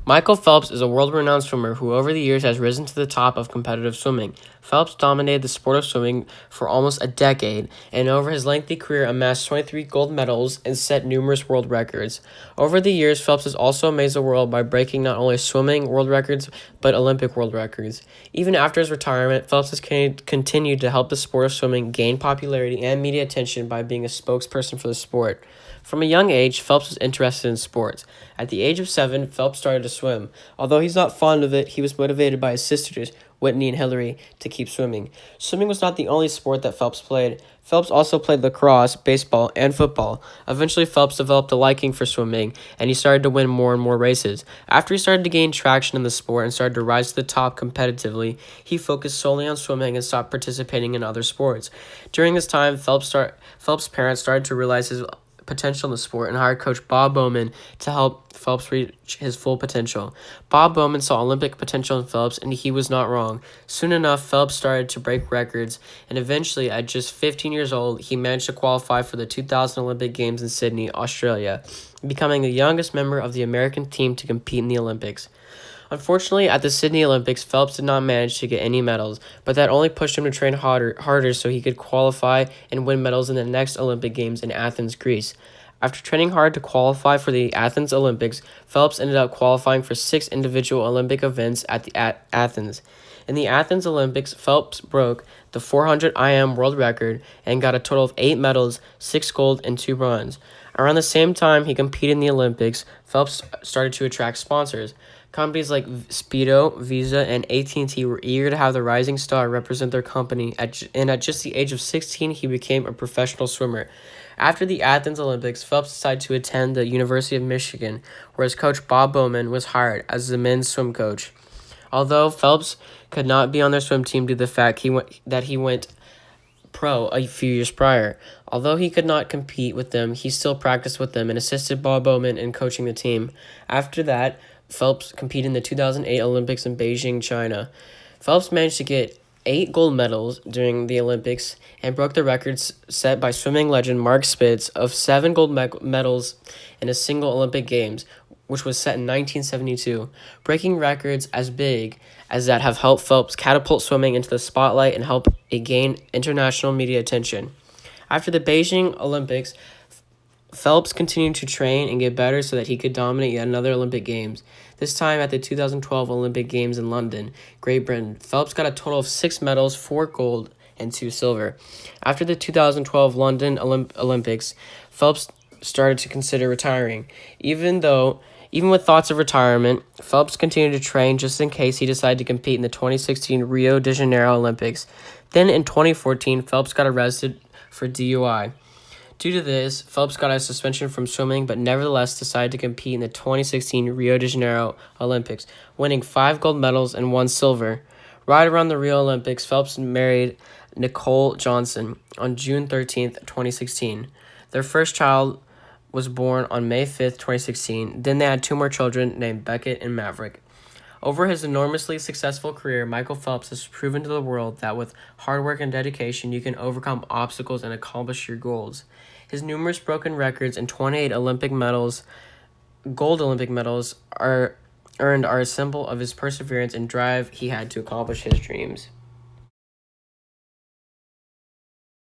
Michael Phelps is a world-renowned swimmer who over the years has risen to the top of competitive swimming. Phelps dominated the sport of swimming for almost a decade, and over his lengthy career amassed 23 gold medals and set numerous world records. Over the years, Phelps has also amazed the world by breaking not only swimming world records, but Olympic world records. Even after his retirement, Phelps has continued to help the sport of swimming gain popularity and media attention by being a spokesperson for the sport. From a young age, Phelps was interested in sports. At the age of 7, Phelps started to swim. Although he's not fond of it, he was motivated by his sisters, Whitney and Hillary, to keep swimming. Swimming was not the only sport that Phelps played. Phelps also played lacrosse, baseball, and football. Eventually, Phelps developed a liking for swimming, and he started to win more and more races. After he started to gain traction in the sport and started to rise to the top competitively, he focused solely on swimming and stopped participating in other sports. During this time, Phelps' parents started to realize his potential in the sport and hired coach Bob Bowman to help Phelps reach his full potential. Bob Bowman saw Olympic potential in Phelps, and he was not wrong. Soon enough, Phelps started to break records, and eventually, at just 15 years old, he managed to qualify for the 2000 Olympic Games in Sydney, Australia, becoming the youngest member of the American team to compete in the Olympics. Unfortunately, at the Sydney Olympics, Phelps did not manage to get any medals, but that only pushed him to train harder so he could qualify and win medals in the next Olympic Games in Athens, Greece. After training hard to qualify for the Athens Olympics, Phelps ended up qualifying for 6 individual Olympic events at Athens. In the Athens Olympics, Phelps broke the 400 IM world record and got a total of 8 medals, 6 gold, and 2 bronze. Around the same time he competed in the Olympics, Phelps started to attract sponsors. Companies like Speedo, Visa, and AT&T were eager to have the rising star represent their company, and at just the age of 16, he became a professional swimmer. After the Athens Olympics, Phelps decided to attend the University of Michigan, where his coach Bob Bowman was hired as the men's swim coach. Although Phelps could not be on their swim team due to the fact that he went pro a few years prior. Although he could not compete with them, he still practiced with them and assisted Bob Bowman in coaching the team. After that, Phelps competed in the 2008 Olympics in Beijing, China. Phelps managed to get 8 gold medals during the Olympics and broke the records set by swimming legend Mark Spitz of 7 gold medals in a single Olympic Games, which was set in 1972. Breaking records as big as that have helped Phelps catapult swimming into the spotlight and help it gain international media attention. After the Beijing Olympics, Phelps continued to train and get better so that he could dominate yet another Olympic Games. This time at the 2012 Olympic Games in London, Great Britain, Phelps got a total of 6 medals, 4 gold, and 2 silver. After the 2012 London Olympics, Phelps started to consider retiring. Even with thoughts of retirement, Phelps continued to train just in case he decided to compete in the 2016 Rio de Janeiro Olympics. Then in 2014, Phelps got arrested for DUI. Due to this, Phelps got a suspension from swimming, but nevertheless decided to compete in the 2016 Rio de Janeiro Olympics, winning 5 gold medals and 1 silver. Right around the Rio Olympics, Phelps married Nicole Johnson on June 13, 2016. Their first child was born on May 5, 2016. Then they had 2 more children named Beckett and Maverick. Over his enormously successful career, Michael Phelps has proven to the world that with hard work and dedication, you can overcome obstacles and accomplish your goals. His numerous broken records and 28 Olympic medals, gold Olympic medals, are a symbol of his perseverance and drive he had to accomplish his dreams.